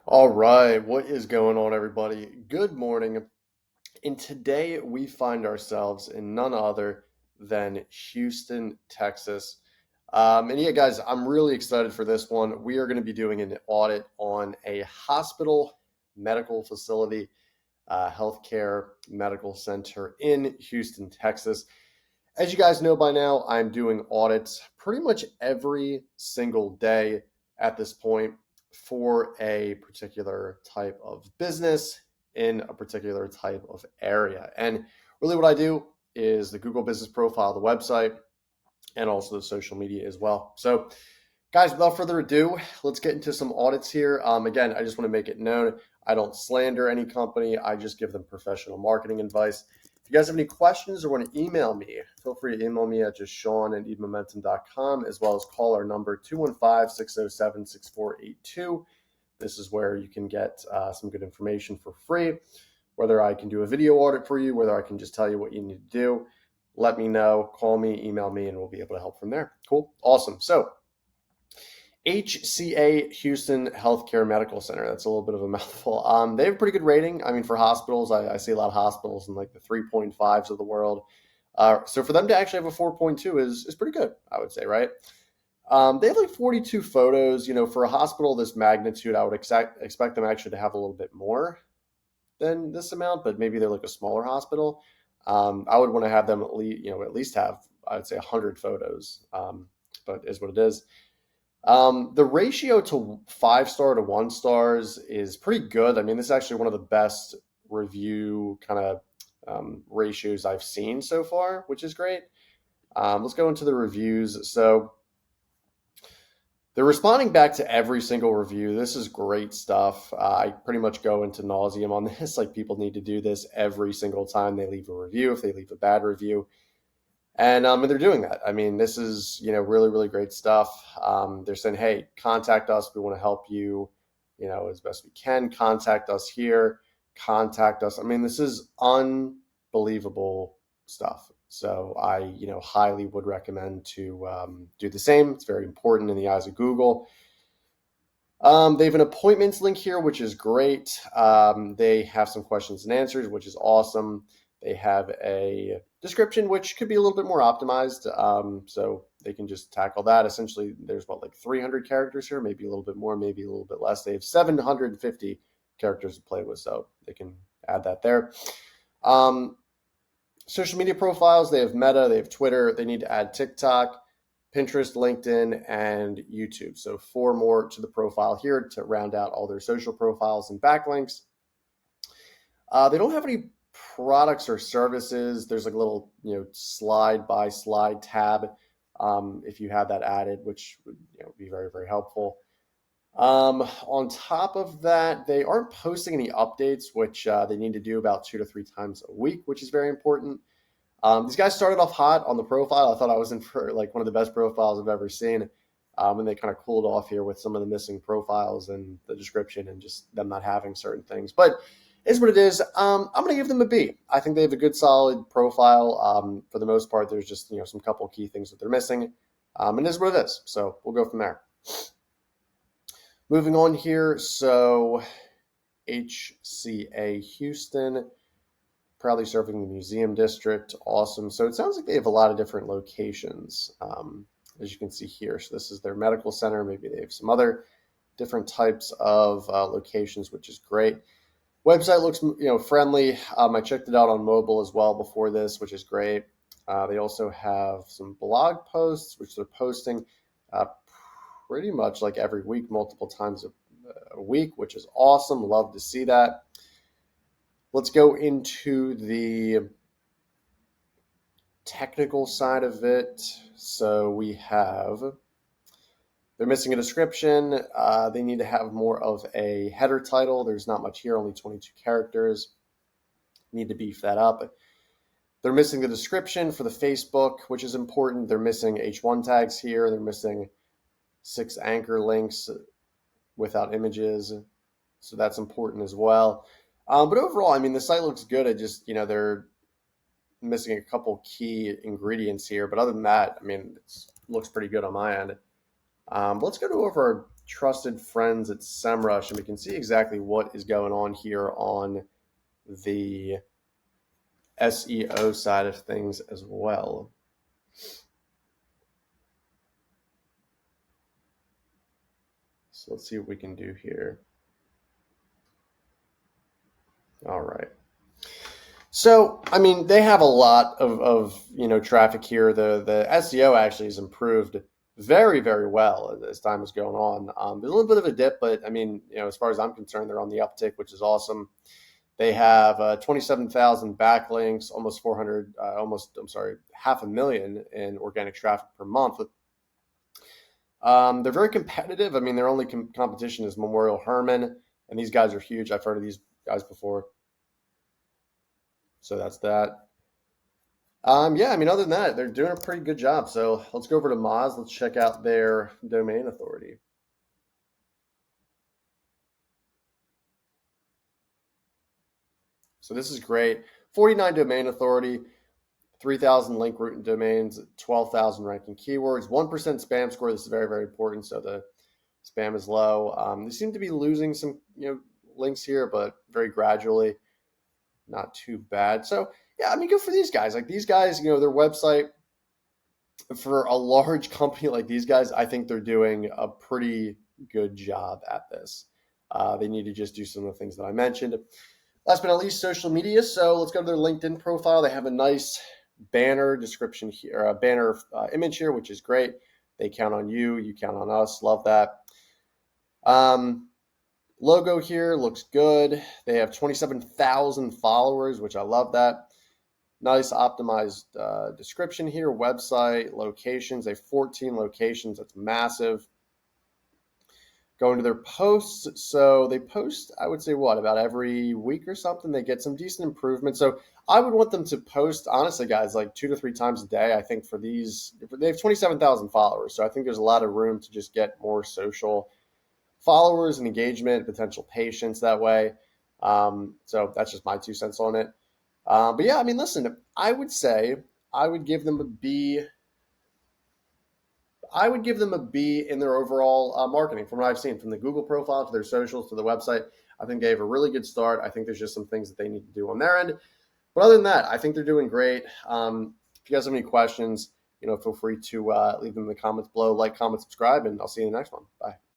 All right, what is going on, everybody? Good morning. And today we find ourselves in none other than Houston, Texas. And yeah, guys, I'm really excited for this one. We are going to be doing an audit on a hospital, medical facility, healthcare medical center in Houston, Texas. As you guys know by now, I'm doing audits pretty much every single day at this point for a particular type of business in a particular type of area. And really, what I do is the Google business profile, the website, and also the social media as well. So, guys, without further ado, let's get into some audits here. Again, I just want to make it known I don't slander any company, I just give them professional marketing advice. If you guys have any questions or want to email me, feel free to email me at just sean@eatmomentum.com, as well as call our number 215-607-6482. This is where you can get some good information for free, whether I can do a video audit for you, whether I can just tell you what you need to do. Let me know, call me, email me, and we'll be able to help from there. Cool. Awesome. So HCA Houston Healthcare Medical Center. That's a little bit of a mouthful. They have a pretty good rating. I mean, for hospitals, I see a lot of hospitals in like the 3.5s of the world. So for them to actually have a 4.2 is pretty good, I would say, right? They have like 42 photos. You know, for a hospital this magnitude, I would expect them actually to have a little bit more than this amount, but maybe they're like a smaller hospital. I would want to have them at least have, I'd say, 100 photos. But is what it is. The ratio to 5-star to 1-stars is pretty good. I mean, this is actually one of the best review kind of ratios I've seen so far, which is great. Let's go into the reviews. So they're responding back to every single review. This is great stuff. I pretty much go into nauseum on this. Like, people need to do this every single time they leave a review, if they leave a bad review. And they're doing that. I mean, this is, really, really great stuff. They're saying, hey, contact us. We want to help you, as best we can. Contact us here. Contact us. I mean, this is unbelievable stuff. So I, highly would recommend to do the same. It's very important in the eyes of Google. They have an appointments link here, which is great. They have some questions and answers, which is awesome. They have a description, which could be a little bit more optimized. So they can just tackle that. Essentially, there's like 300 characters here, maybe a little bit more, maybe a little bit less. They have 750 characters to play with, so they can add that there. Social media profiles, they have Meta, they have Twitter, they need to add TikTok, Pinterest, LinkedIn, and YouTube. So 4 more to the profile here to round out all their social profiles and backlinks. They don't have any products or services. There's like a little, slide by slide tab if you have that added, which would be very, very helpful. On top of that, they aren't posting any updates, which they need to do about 2 to 3 times a week, which is very important. These guys started off hot on the profile. I thought I was in for like one of the best profiles I've ever seen. And they kind of cooled off here with some of the missing profiles and the description and just them not having certain things. But it's what it is. I'm going to give them a B. I think they have a good, solid profile. For the most part, there's just some couple key things that they're missing. And it is what it is. So we'll go from there. Moving on here. So HCA Houston, proudly serving the museum district. Awesome. So it sounds like they have a lot of different locations, as you can see here. So this is their medical center. Maybe they have some other different types of locations, which is great. Website looks, friendly. I checked it out on mobile as well before this, which is great. They also have some blog posts, which they're posting pretty much like every week, multiple times a week, which is awesome. Love to see that. Let's go into the technical side of it. So they're missing a description. They need to have more of a header title. There's not much here, only 22 characters. Need to beef that up. They're missing the description for the Facebook, which is important. They're missing H1 tags here. They're missing 6 anchor links without images. So that's important as well. But overall, I mean, the site looks good. It just, they're missing a couple key ingredients here. But other than that, I mean, it looks pretty good on my end. Let's go to over our trusted friends at SEMrush, and we can see exactly what is going on here on the SEO side of things as well. So let's see what we can do here. All right. So, I mean, they have a lot of traffic here. The SEO actually has improved very, very well as time has gone on. There's a little bit of a dip, but I mean, as far as I'm concerned, they're on the uptick, which is awesome. They have 27,000 backlinks, almost 400, I'm sorry, 500,000 in organic traffic per month. They're very competitive. I mean, their only competition is Memorial Herman, and these guys are huge. I've heard of these guys before. So that's that. Yeah, I mean, other than that, they're doing a pretty good job. So let's go over to Moz. Let's check out their domain authority. So this is great. 49 domain authority, 3,000 link root and domains, 12,000 ranking keywords, 1% spam score. This is very, very important. So the spam is low. They seem to be losing some, links here, but very gradually. Not too bad. So yeah, I mean, good for these guys. Like these guys, their website for a large company like these guys, I think they're doing a pretty good job at this. They need to just do some of the things that I mentioned. Last but not least, social media. So let's go to their LinkedIn profile. They have a nice banner description here, a banner image here, which is great. They count on you. You count on us. Love that. Logo here looks good. They have 27,000 followers, which I love that. Nice optimized description here, website, locations. They have 14 locations. That's massive. Going to their posts. So they post, I would say, about every week or something. They get some decent improvement. So I would want them to post, honestly, guys, like 2 to 3 times a day. I think for these, they have 27,000 followers. So I think there's a lot of room to just get more social followers and engagement, potential patients that way. So that's just my 2 cents on it. But yeah, I mean, listen, I would say I would give them a B. I would give them a B in their overall marketing from what I've seen, from the Google profile to their socials to the website. I think they have a really good start. I think there's just some things that they need to do on their end. But other than that, I think they're doing great. If you guys have any questions, feel free to leave them in the comments below. Like, comment, subscribe, and I'll see you in the next one. Bye.